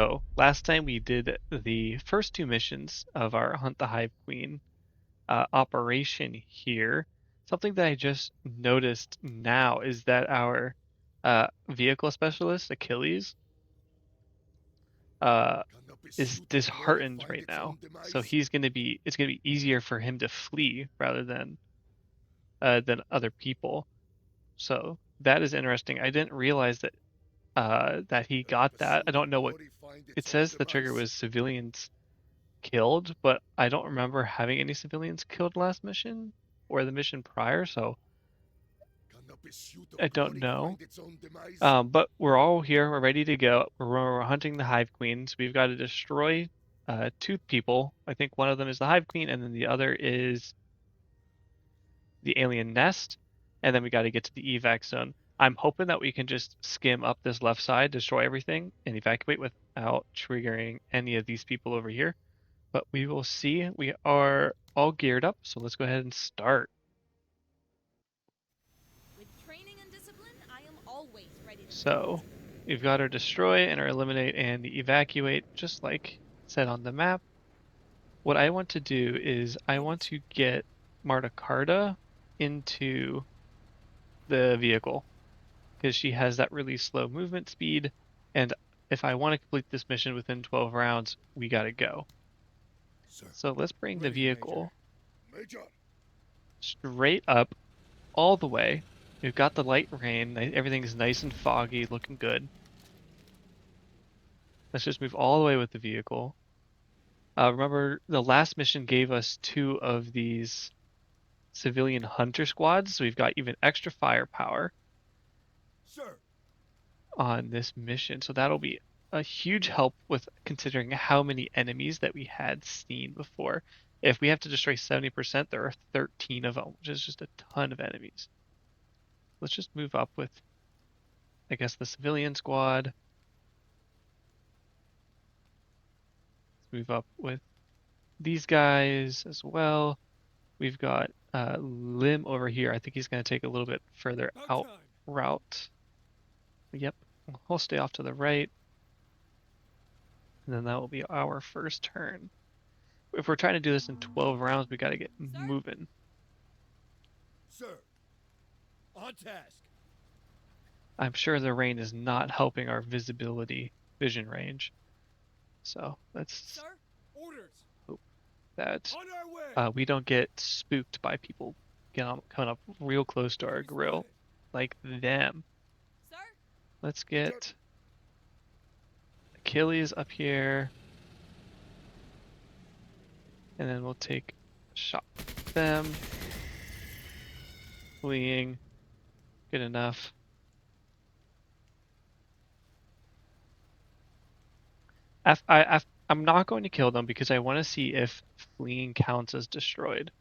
So last time we did the first two missions of our Hunt the Hive Queen operation here. Something that I just noticed now is that our vehicle specialist, Achilles, uh, Cannot be is suited more to disheartened find right its now. own So demise. he's it's gonna be easier for him to flee rather than other people. So that is interesting. I didn't realize that he Cannot got be that. I suited don't know what glory find it its own says. The trigger demise. was civilians killed, but I don't remember having any civilians killed last mission or the mission prior, so Cannot be suit I of don't glory know. find its own demise. But we're all here. We're ready to go. We're hunting the Hive Queen, so we've got to destroy two people. I think one of them is the Hive Queen, and then the other is the alien nest. And then we got to get to the evac zone. I'm hoping that we can just skim up this left side, destroy everything, and evacuate without triggering any of these people over here. But we will see. We are all geared up, so let's go ahead and start. With training and discipline, I am always ready to fight. So we've got our destroy and our eliminate and the evacuate, just like said on the map. What I want to do is I want to get Marta Carta into the vehicle because she has that really slow movement speed. And if I want to complete this mission within 12 rounds, we got to go. Sir, So let's bring the Ready, Major. vehicle Major. straight up all the way. We've got the light rain. Everything's nice and foggy, looking good. Let's just move all the way with the vehicle. Remember, the last mission gave us two of these civilian hunter squads, so we've got even extra firepower Sir. on this mission. So that'll be a huge help with considering how many enemies that we had seen before. If we have to destroy 70%, there are 13 of them, which is just a ton of enemies. Let's just move up with, I guess, the civilian squad. Let's move up with these guys as well. We've got Lim over here. I think he's going to take a little bit further About out time. route. Yep, we'll stay off to the right. And then that will be our first turn. If we're trying to do this in 12 rounds, we got to get Sir? moving. Sir. On task. I'm sure the rain is not helping our vision range. So let's Sir? Orders. hope that On our way. we don't get spooked by people coming up real close to our Enemy grill spotted. like them. Sir? Let's Major. get Achilles up here. And then we'll take a shot at them. Fleeing. Good enough. I'm not going to kill them because I want to see if fleeing counts as destroyed.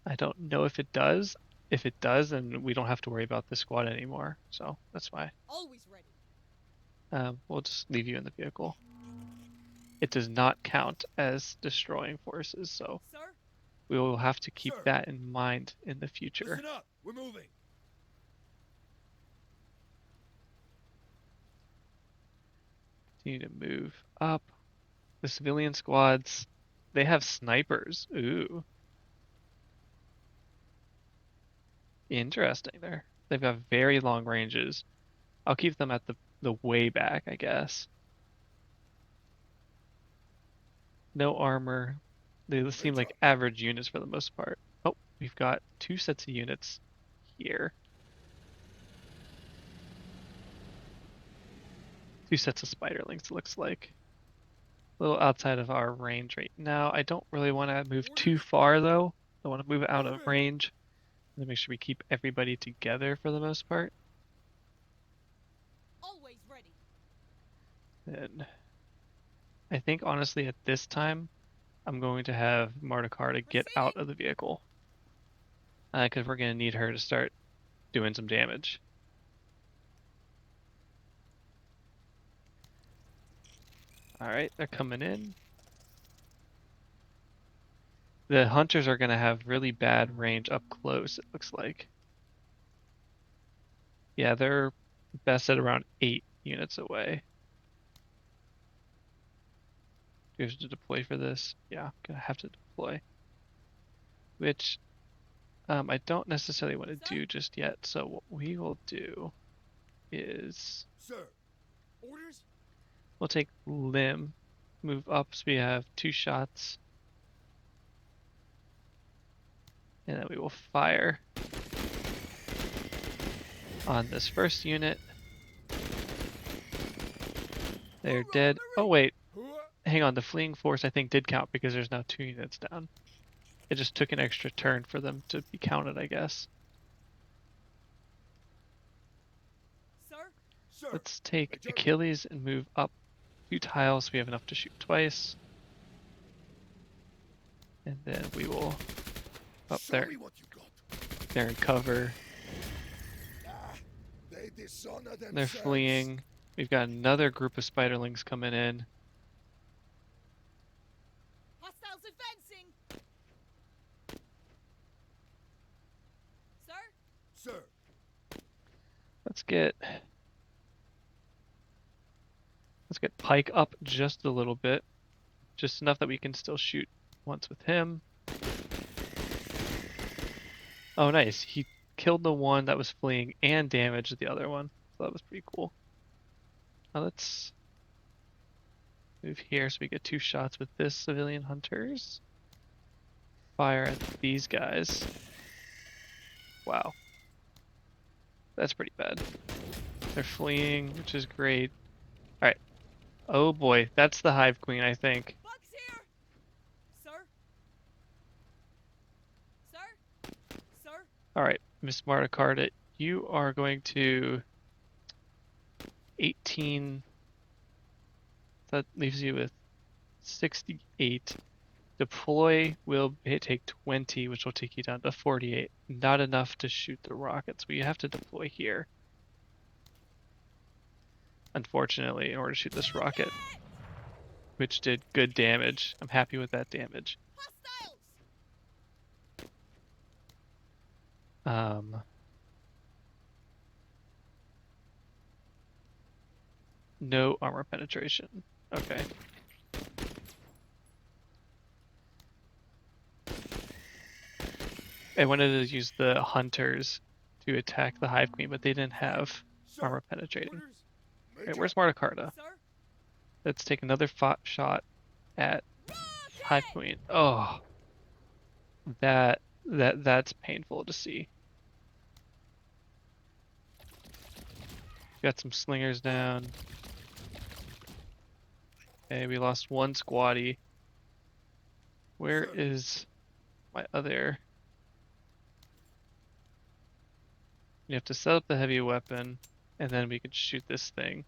I don't know if it does. If it does, then we don't have to worry about the squad anymore. So that's why. Always ready. We'll just leave you in the vehicle. It does not count as destroying forces, so Sir? we will have to keep Sir. that in mind in the future. Listen up. We're moving. Continue to move up. The civilian squads, they have snipers. Ooh. Interesting there. They've got very long ranges. I'll keep them at the way back, I guess. No armor. They seem Major. like average units for the most part. Oh, we've got two sets of units here. Two sets of spiderlings, it looks like. A little outside of our range right now. I don't really want to move too Orders. far though. I want to move out of Moving. range. And make sure we keep everybody together for the most part. Always ready. And I think honestly at this time, I'm going to have Marta get out Proceeding. of the vehicle. Because we're going to need her to start doing some damage. Alright, they're coming in. The hunters are going to have really bad range up close, it looks like. Yeah, they're best at around 8 units away. Do we have to deploy for this? Yeah, gonna have to deploy. Which I don't necessarily want to Sir? do just yet. So what we will do is Sir. Orders? we'll take limb, move up so we have 2 shots, and then we will fire on this first unit. They're dead. Oh wait, hang on. The fleeing force I think did count because there's now 2 units down. It just took an extra turn for them to be counted, I guess. Sir? Sir. Let's take Major. Achilles and move up 2 tiles so we have enough to shoot twice. And then we will up Show there. me what you got. They're in cover. Ah, they dishonor themselves. They're fleeing. We've got another group of spiderlings coming in. Hostiles advancing! Sir? Sir. Let's get Pike up just a little bit. Just enough that we can still shoot once with him. Oh nice. He killed the one that was fleeing and damaged the other one. So that was pretty cool. Now let's move here so we get 2 shots with this civilian hunters. Fire at these guys. Wow. That's pretty bad. They're fleeing, which is great. Alright. Oh boy, that's the Hive Queen, I think. Bugs here! Sir? Sir? Sir? Alright, Miss Marta, you are going to 18. That leaves you with 68. Deploy will take 20, which will take you down to 48. Not enough to shoot the rockets, but you have to deploy here. Unfortunately, in order to shoot this rocket, which did good damage. I'm happy with that damage. Hostiles! No armor penetration. Okay. I wanted to use the hunters to attack the Hive Queen, but they didn't have Sir. armor penetrating. Orders? Alright, where's Martacarta? Sir? Let's take another shot at Rocket! Hive Queen. Oh, that's painful to see. Got some slingers down. Okay, we lost 1 squatty. Where Sir. is my other? You have to set up the heavy weapon, and then we could shoot this thing.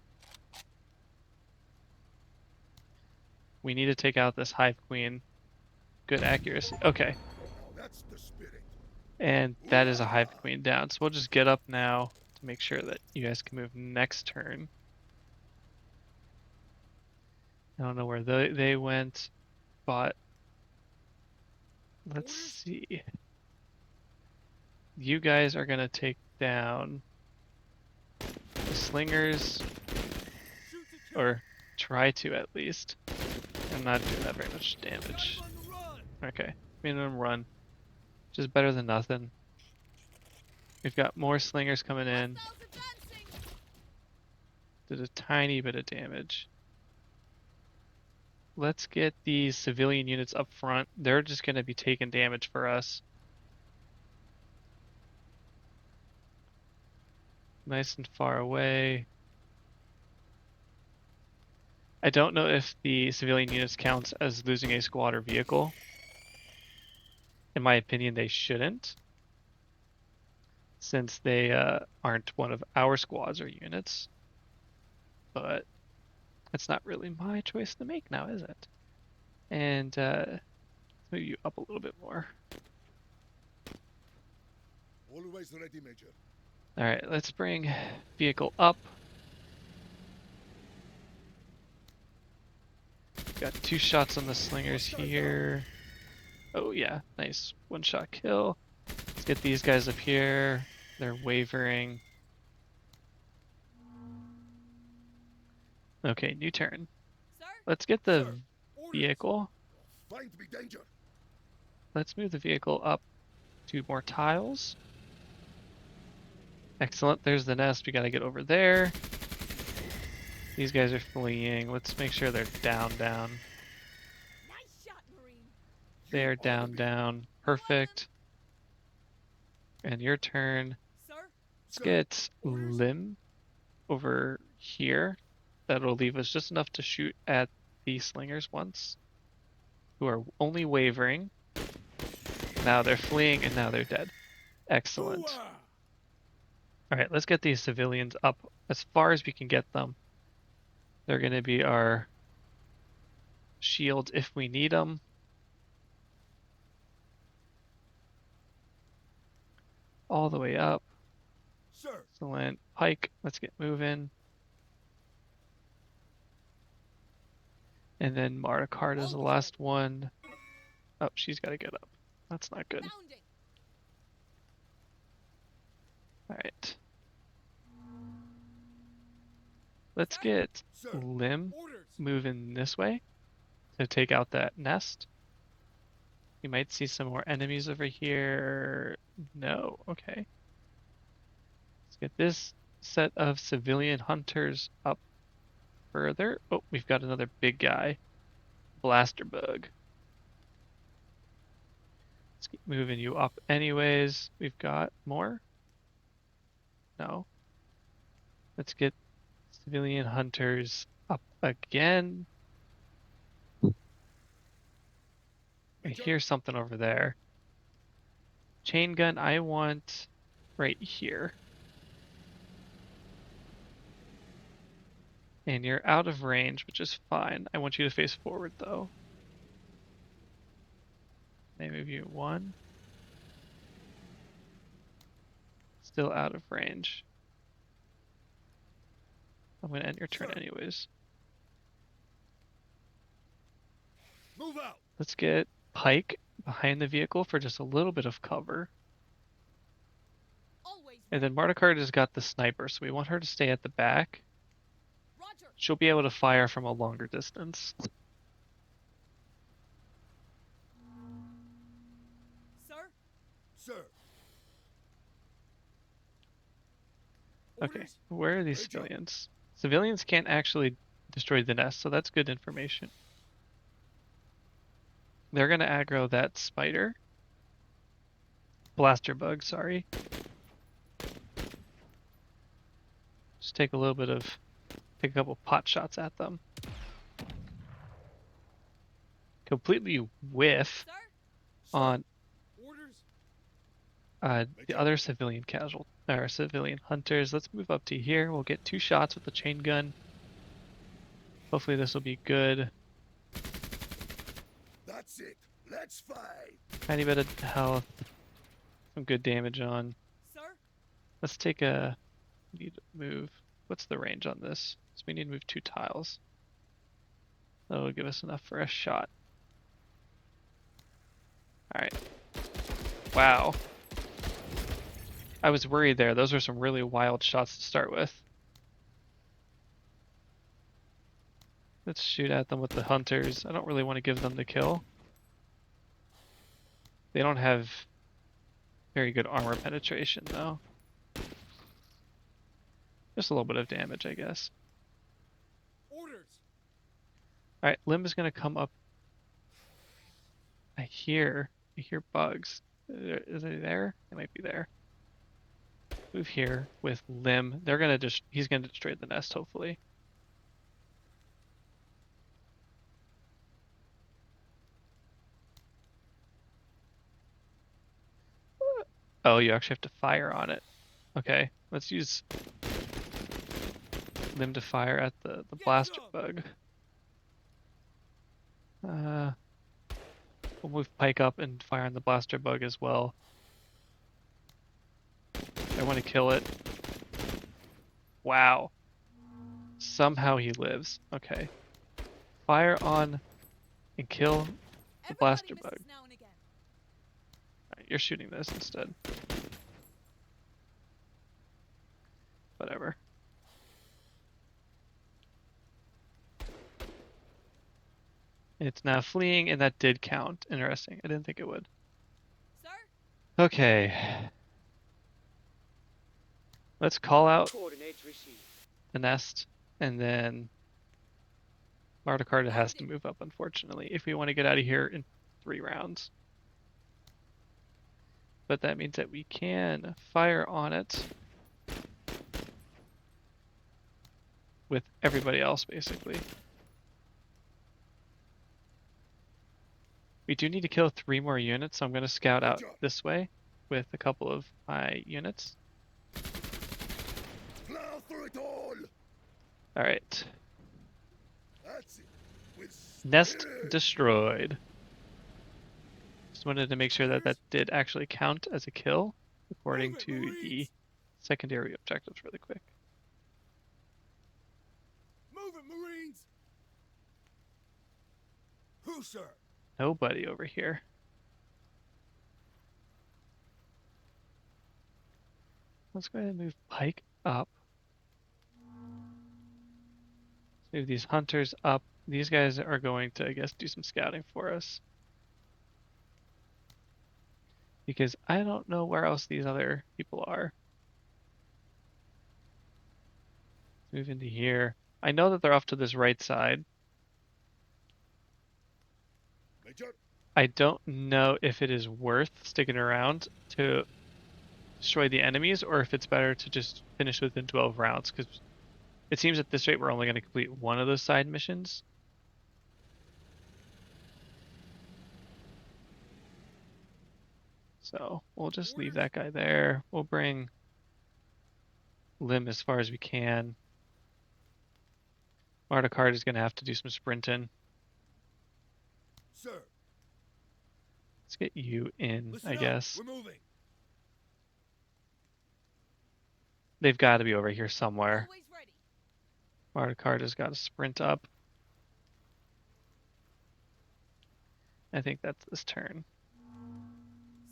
We need to take out this Hive Queen. Good accuracy. Okay. That's the spirit. And that is a Hive Queen down. So we'll just get up now to make sure that you guys can move next turn. I don't know where they went, but let's see. You guys are gonna take down the slingers, Shoot to kill. or try to at least. I'm not doing that very much damage. On the run. Okay, minimum run, which is better than nothing. We've got more slingers coming in. Hostiles advancing! Did a tiny bit of damage. Let's get these civilian units up front. They're just going to be taking damage for us. Nice and far away. I don't know if the civilian units counts as losing a squad or vehicle. In my opinion, they shouldn't, since they aren't one of our squads or units. But that's not really my choice to make now, is it? And let's move you up a little bit more. Always ready, Major. Alright, let's bring vehicle up. Got 2 shots on the slingers here. Oh yeah, nice. 1-shot kill. Let's get these guys up here. They're wavering. Okay, new turn. Sir? Let's get the Sir. Orders. vehicle. Find me danger. Let's move the vehicle up 2 more tiles. Excellent. There's the nest. We gotta get over there. These guys are fleeing. Let's make sure they're down. Nice shot, Marine. They're You down, honor me. down. Perfect. And your turn. Sir? Let's Sir, get orders? Lim over here. That'll leave us just enough to shoot at the slingers once, who are only wavering. Now they're fleeing, and now they're dead. Excellent. Hooah! All right, let's get these civilians up as far as we can get them. They're going to be our shields if we need them. All the way up. Sir, Excellent. Pike, let's get moving. And then Marticard is the Always last ready. one. Oh, she's got to get up. That's not good. Bounding. All right. Let's Sir? get sir. Lim Orders. moving this way to take out that nest. You might see some more enemies over here. No, okay. Let's get this set of civilian hunters up further. Oh, we've got another big guy. Blaster bug. Let's keep moving you up anyways. We've got more. No. Let's get civilian hunters up again. I Major. hear something over there. Chain gun, I want right here. And you're out of range, which is fine. I want you to face forward, though. Maybe you 1. Still out of range. I'm going to end your turn Sir. anyways. Move out. Let's get Pike behind the vehicle for just a little bit of cover. Always And ready. then Marticard has got the sniper, so we want her to stay at the back. Roger. She'll be able to fire from a longer distance. Sir? Sir. Okay, Orders. where are these Major. civilians? Civilians can't actually destroy the nest, so that's good information. They're gonna aggro that spider. Blaster bug, sorry. Just take a couple pot shots at them. Completely whiff Sir? Sir. on Orders. the Major. other civilian casual or civilian hunters. Let's move up to here. We'll get 2 shots with the chain gun. Hopefully this will be good. That's it. Let's fight. Tiny bit of health. Some good damage on. Sir? Let's take a need to move. What's the range on this? So we need to move 2 tiles. That'll give us enough for a shot. Alright. Wow. I was worried there. Those were some really wild shots to start with. Let's shoot at them with the hunters. I don't really want to give them the kill. They don't have very good armor penetration though. Just a little bit of damage, I guess. Orders. Alright, Lim is gonna come up. I hear bugs. Is they there? They might be there. Move here with Lim. He's gonna destroy the nest, hopefully. Oh, you actually have to fire on it. Okay, let's use Lim to fire at the Get blaster some. bug. We'll move Pike up and fire on the blaster bug as well. I want to kill it. Wow. Somehow he lives. Okay. Fire on and kill the Everybody blaster misses bug. now and again. Alright, you're shooting this instead. Whatever. It's now fleeing, and that did count. Interesting. I didn't think it would. Sir? Okay. Let's call out Coordinates received. the nest, and then Martacarta has to Wounded. move up, unfortunately, if we want to get out of here in 3 rounds. But that means that we can fire on it with everybody else, basically. We do need to kill 3 more units, so I'm going to scout out this way with a couple of my units. Plow through it all. Alright. That's it. With Nest spirit. destroyed. Just wanted to make sure that that did actually count as a kill, according Move it, to the Marines. secondary objectives really quick. Move it, Marines. Who, sir? Nobody over here. Let's go ahead and move Pike up. Let's move these hunters up. These guys are going to, I guess, do some scouting for us. Because I don't know where else these other people are. Move into here. I know that they're off to this right side. Major. I don't know if it is worth sticking around to destroy the enemies, or if it's better to just finish within 12 rounds, because it seems at this rate we're only going to complete one of those side missions. So we'll just leave that guy there. We'll bring Lim as far as we can. Martacard is going to have to do some sprinting. Sir. Let's get you in, Listen I up. guess. We're moving. They've got to be over here somewhere. Always ready. Martacard has got to sprint up. I think that's this turn.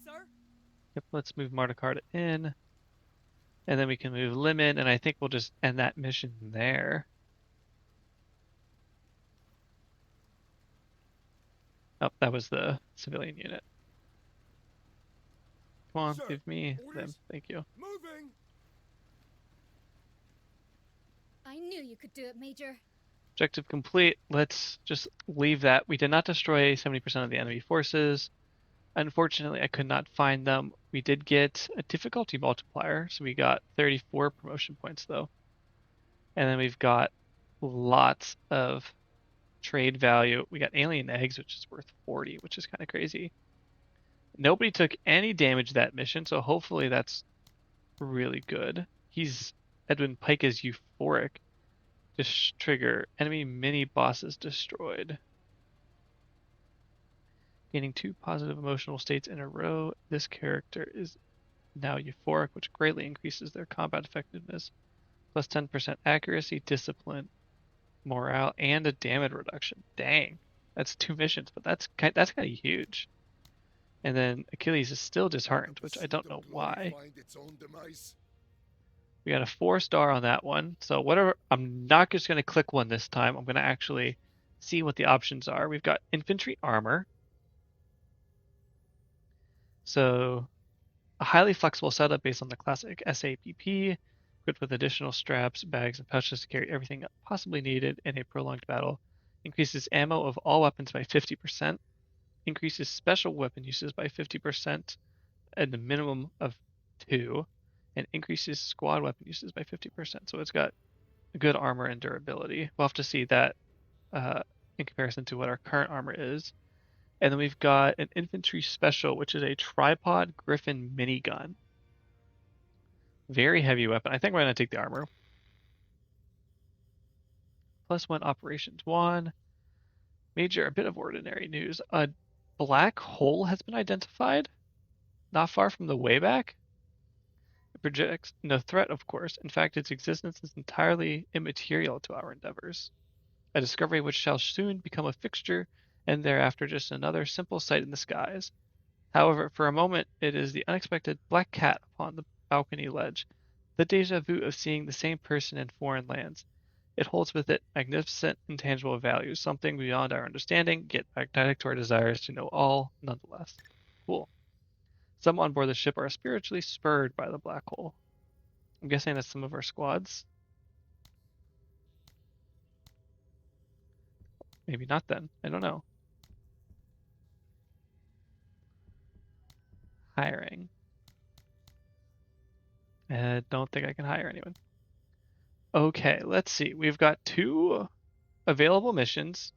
Sir? Yep, let's move Martacard in. And then we can move Lim in, and I think we'll just end that mission there. Oh, that was the civilian unit. Come on, Sir, give me them. orders? Thank you. Moving. I knew you could do it, Major. Objective complete. Let's just leave that. We did not destroy 70% of the enemy forces. Unfortunately, I could not find them. We did get a difficulty multiplier, so we got 34 promotion points though. And then we've got lots of trade value. We got alien eggs, which is worth 40, which is kind of crazy. Nobody took any damage that mission, so hopefully that's really good. Edwin Pike is euphoric. Just trigger enemy mini bosses destroyed. Gaining 2 positive emotional states in a row. This character is now euphoric, which greatly increases their combat effectiveness. Plus 10% accuracy, discipline, morale, and a damage reduction. Dang, that's 2 missions, but that's kind of huge. And then Achilles is still disheartened, which I don't know why. Find its own demise. We got a 4-star on that one. So whatever, I'm not just going to click one this time. I'm going to actually see what the options are. We've got infantry armor. So a highly flexible setup based on the classic SAPP, equipped with additional straps, bags, and pouches to carry everything possibly needed in a prolonged battle. Increases ammo of all weapons by 50%. Increases special weapon uses by 50% at a minimum of 2. And increases squad weapon uses by 50%. So it's got good armor and durability. We'll have to see that in comparison to what our current armor is. And then we've got an infantry special, which is a tripod Griffin minigun. Very heavy weapon. I think we're going to take the armor. +1 operations 1. Major, a bit of ordinary news. A black hole has been identified not far from the Wayback. It projects no threat, of course. In fact, its existence is entirely immaterial to our endeavors. A discovery which shall soon become a fixture, and thereafter just another simple sight in the skies. However, for a moment, it is the unexpected black cat upon the balcony ledge, the deja vu of seeing the same person in foreign lands. It holds with it magnificent intangible values, something beyond our understanding, yet magnetic to our desires to know all, nonetheless. Cool. Some on board the ship are spiritually spurred by the black hole. I'm guessing that's some of our squads. Maybe not then. I don't know. Hiring. I don't think I can hire anyone. Okay, let's see. We've got 2 available missions.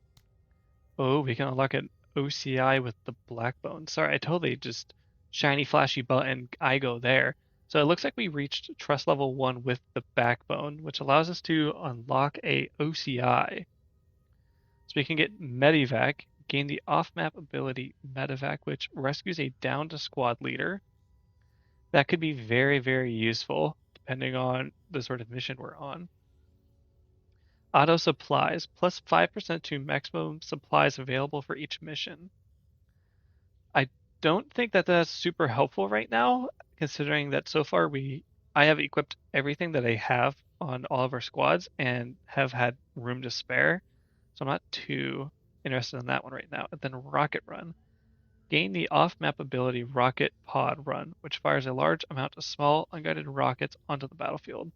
Oh, we can unlock an OCI with the Blackbone. Sorry, I totally just shiny flashy button. I go there. So it looks like we reached trust level 1 with the Backbone, which allows us to unlock a OCI. So we can get Medivac, gain the off-map ability Medivac, which rescues a downed squad leader. That could be very, very useful depending on the sort of mission we're on. Auto supplies, plus 5% to maximum supplies available for each mission. I don't think that that's super helpful right now, considering that so far I have equipped everything that I have on all of our squads and have had room to spare. So I'm not too interested in that one right now. And then Rocket Run. Gain the off-map ability Rocket Pod Run, which fires a large amount of small, unguided rockets onto the battlefield.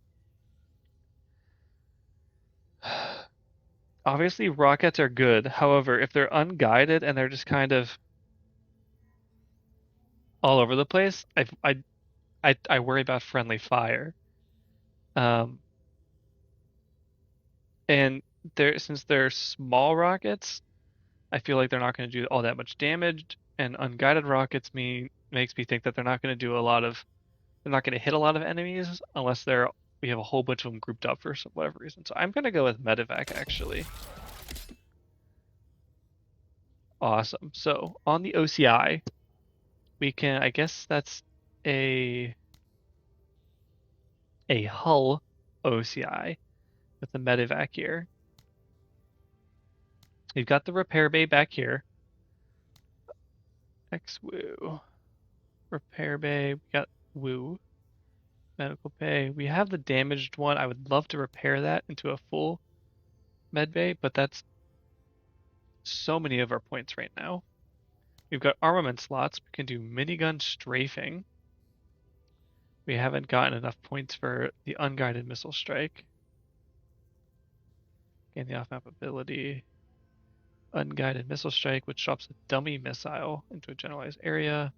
Obviously, rockets are good. However, if they're unguided and they're just kind of all over the place, I worry about friendly fire. Um, and since they're small rockets, I feel like they're not going to do all that much damage. And unguided rockets makes me think that they're not going to do a lot of they're not going to hit a lot of enemies unless we have a whole bunch of them grouped up for whatever reason. So I'm going to go with Medivac actually. Awesome. So on the OCI, we can, I guess that's a hull OCI with the Medivac here. We've got the repair bay back here. X-Woo. Repair bay, we got Woo. Medical bay. We have the damaged one. I would love to repair that into a full med bay, but that's so many of our points right now. We've got armament slots. We can do minigun strafing. We haven't gotten enough points for the unguided missile strike. Gain the off-map ability. Unguided missile strike, which drops a dummy missile into a generalized area.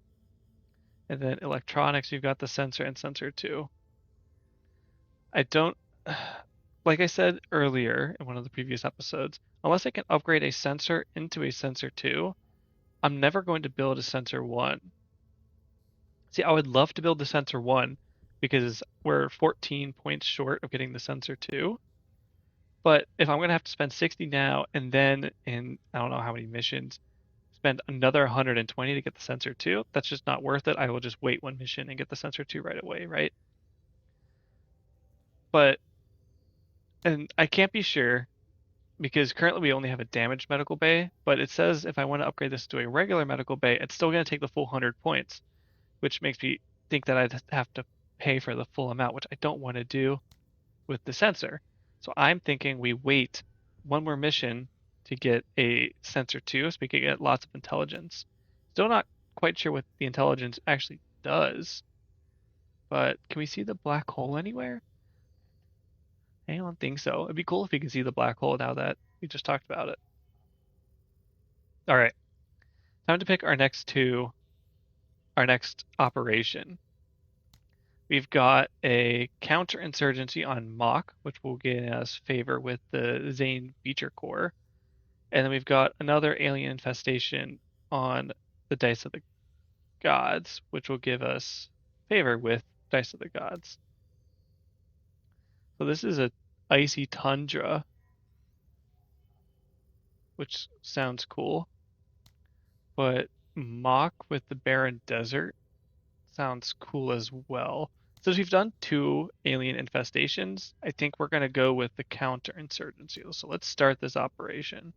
And then electronics, you've got the sensor and sensor 2. I don't, like I said earlier in one of the previous episodes, unless I can upgrade a sensor into a sensor 2, I'm never going to build a sensor 1. See, I would love to build the sensor 1 because we're 14 points short of getting the sensor 2. But if I'm going to have to spend 60 now and then in I don't know how many missions, spend another 120 to get the sensor 2, that's just not worth it. I will just wait one mission and get the sensor 2 right away, right? And I can't be sure because currently we only have a damaged medical bay, but it says if I want to upgrade this to a regular medical bay, it's still going to take the full 100 points, which makes me think that I'd have to pay for the full amount, which I don't want to do with the sensor. So I'm thinking we wait one more mission to get a sensor 2 so we can get lots of intelligence. Still not quite sure what the intelligence actually does, but can we see the black hole anywhere? I don't think so. It'd be cool if we could see the black hole now that we just talked about it. All right, time to pick our next operation. We've got a counterinsurgency on Mach, which will get us favor with the Zane Beecher Corps. And then we've got another alien infestation on the Dice of the Gods, which will give us favor with Dice of the Gods. So this is a icy tundra, which sounds cool. But Mach with the barren desert sounds cool as well. Since we've done 2 alien infestations, I think we're going to go with the counterinsurgency. So let's start this operation.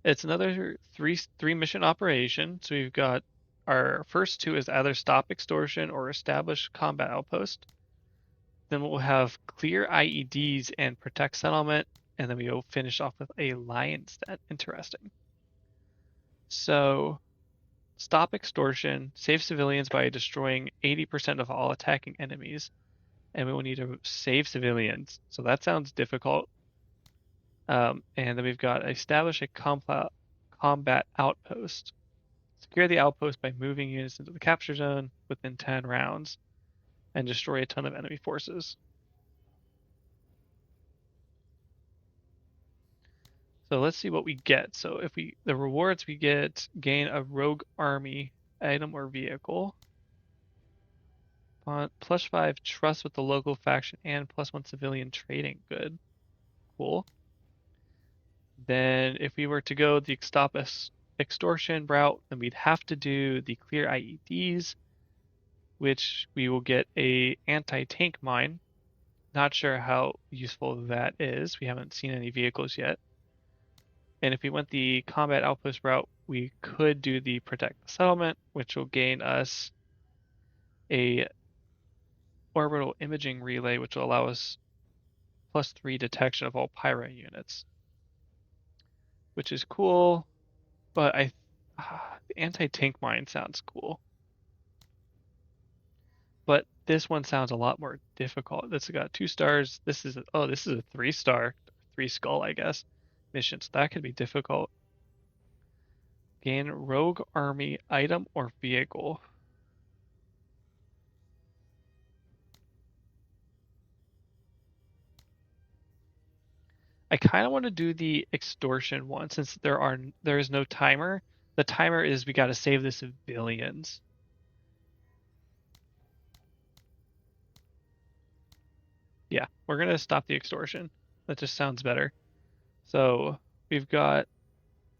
It's another three mission operation. So we've got our first 2 is either stop extortion or establish combat outpost. Then we'll have clear IEDs and protect settlement, and then we'll finish off with a lion's den. Interesting. So, stop extortion, save civilians by destroying 80% of all attacking enemies, and we will need to save civilians. So that sounds difficult. And then we've got establish a combat outpost. Secure the outpost by moving units into the capture zone within 10 rounds, and destroy a ton of enemy forces. So let's see what we get. So if the rewards we get, gain a rogue army item or vehicle. +5 trust with the local faction and +1 civilian trading. Good. Cool. Then if we were to go the extortion route, then we'd have to do the clear IEDs, which we will get a anti-tank mine. Not sure how useful that is. We haven't seen any vehicles yet. And if we went the combat outpost route, we could do the protect the settlement, which will gain us a orbital imaging relay, which will allow us +3 detection of all pyro units, which is cool. But the anti-tank mine sounds cool. But this one sounds a lot more difficult. This has got 2 stars. This is a 3-star, 3 skull, I guess, mission. So that could be difficult. Gain rogue army item or vehicle. I kind of want to do the extortion one since there is no timer. The timer is we got to save the civilians. Yeah, we're gonna stop the extortion. That just sounds better. So we've got,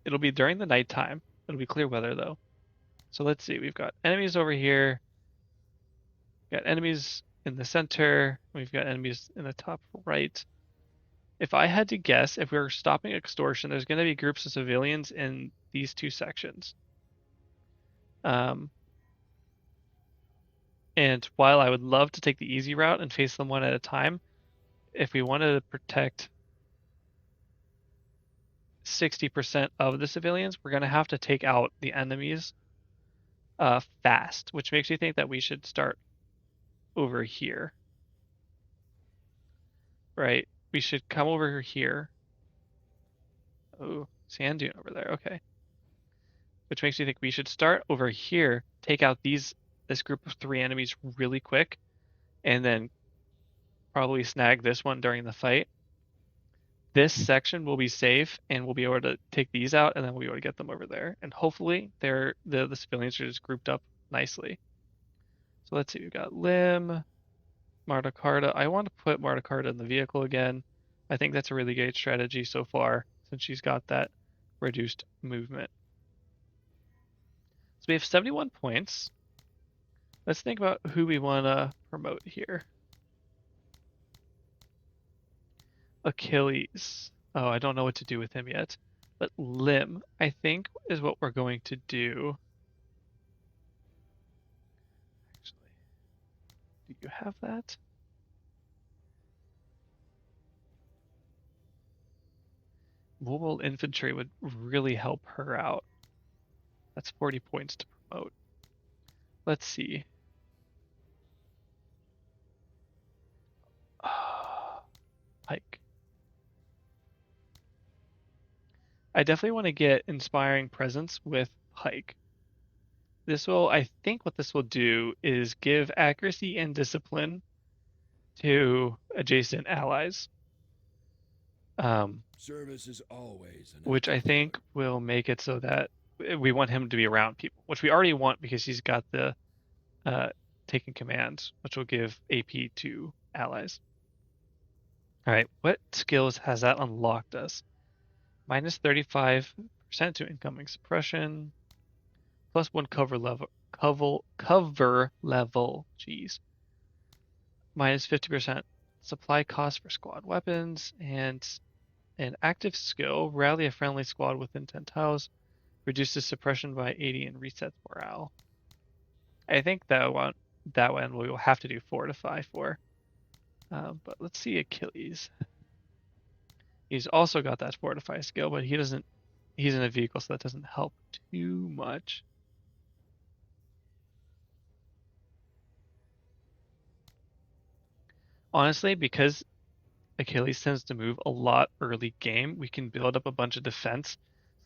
it'll be during the nighttime. It'll be clear weather though. So let's see, we've got enemies over here. We've got enemies in the center. We've got enemies in the top right. If I had to guess, if we were stopping extortion, there's going to be groups of civilians in these 2 sections. And while I would love to take the easy route and face them one at a time, if we wanted to protect 60% of the civilians, we're going to have to take out the enemies fast, which makes me think that we should start over here. Right? We should come over here. Oh, sand dune over there. Okay. Which makes me think we should start over here, take out this group of 3 enemies really quick, and then probably snag this one during the fight. This section will be safe, and we'll be able to take these out, and then we'll be able to get them over there. And hopefully, the civilians are just grouped up nicely. So let's see, we've got Lim, Marta Carta. I want to put Marta Carta in the vehicle again. I think that's a really great strategy so far, since she's got that reduced movement. So we have 71 points. Let's think about who we want to promote here. Achilles. Oh, I don't know what to do with him yet. But Lim, I think, is what we're going to do. Actually, do you have that? Mobile infantry would really help her out. That's 40 points to promote. Let's see. Pike. I definitely want to get inspiring presence with Pike. This will, I think what this will do is give accuracy and discipline to adjacent allies. Service is always an Which I think will make it so that we want him to be around people, which we already want because he's got the taking commands, which will give AP to allies. All right, what skills has that unlocked us? Minus 35% to incoming suppression, +1 cover level, jeez. Minus 50% supply cost for squad weapons, and an active skill, rally a friendly squad within 10 tiles, reduces suppression by 80 and resets morale. I think that one we will have to do Fortify for. But let's see Achilles. He's also got that fortify skill, but he doesn't. He's in a vehicle, so that doesn't help too much. Honestly, because Achilles tends to move a lot early game, we can build up a bunch of defense.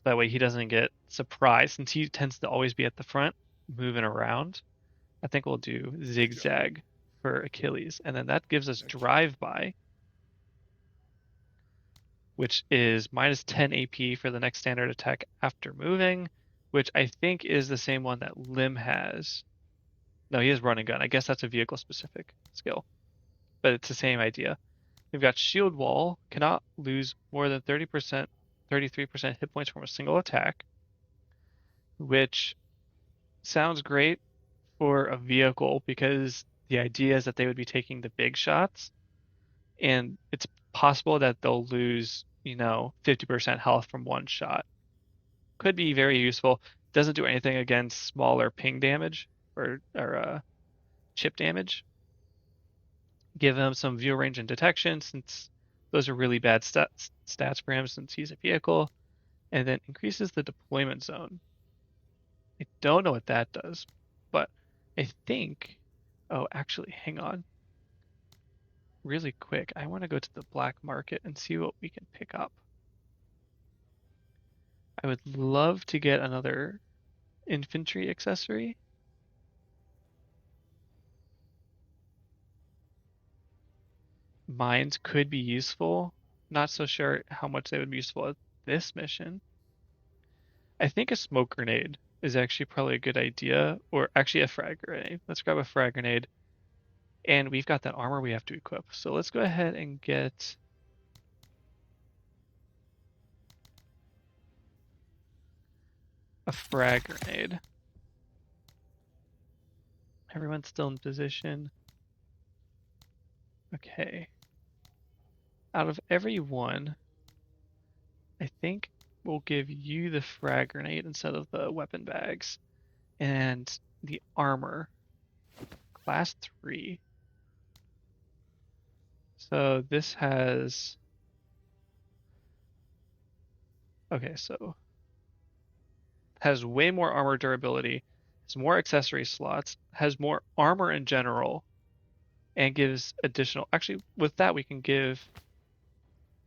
So that way he doesn't get surprised, since he tends to always be at the front, moving around. I think we'll do zigzag for Achilles, and then that gives us drive-by, which is minus 10 AP for the next standard attack after moving, which I think is the same one that Lim has. No, he has run and gun. I guess that's a vehicle specific skill, but it's the same idea. We've got shield wall, cannot lose more than 30%, 33% hit points from a single attack, which sounds great for a vehicle because the idea is that they would be taking the big shots, and it's possible that they'll lose, 50% health from one shot. Could be very useful. Doesn't do anything against smaller ping damage or chip damage. Give him some view range and detection, since those are really bad stats for him since he's a vehicle, and then increases the deployment zone. I don't know what that does, but I think, oh, actually, hang on. Really quick, I want to go to the black market and see what we can pick up. I would love to get another infantry accessory. Mines could be useful. Not so sure how much they would be useful at this mission. I think a smoke grenade is actually probably a good idea, or actually a frag grenade. Let's grab a frag grenade. And we've got that armor we have to equip. So let's go ahead and get a frag grenade. Everyone's still in position. Okay. Out of every one, I think we'll give you the frag grenade instead of the weapon bags. And the armor. Class 3. So this has... Okay, so... has way more armor durability, has more accessory slots, has more armor in general, and gives additional... Actually, with that we can give...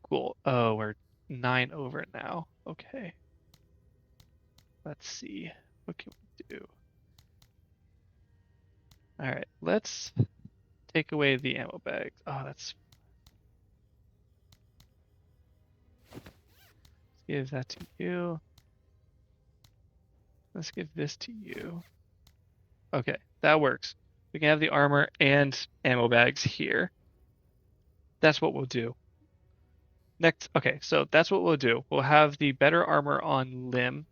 Cool. Oh, we're 9 over now. Okay. Let's see. What can we do? Alright, let's take away the ammo bags. Oh, that's... Let's give that to you. Let's give this to you. Okay, that works. We can have the armor and ammo bags here. That's what we'll do. Next, okay, so that's what we'll do. We'll have the better armor on Lim,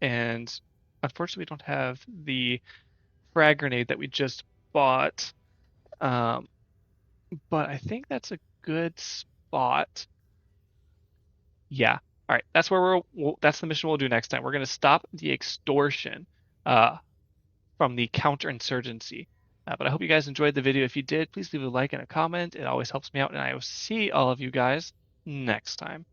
and unfortunately we don't have the frag grenade that we just bought. But I think that's a good spot. Yeah. All right, that's where that's the mission we'll do next time. We're going to stop the extortion from the counterinsurgency. But I hope you guys enjoyed the video. If you did, please leave a like and a comment. It always helps me out, and I will see all of you guys next time.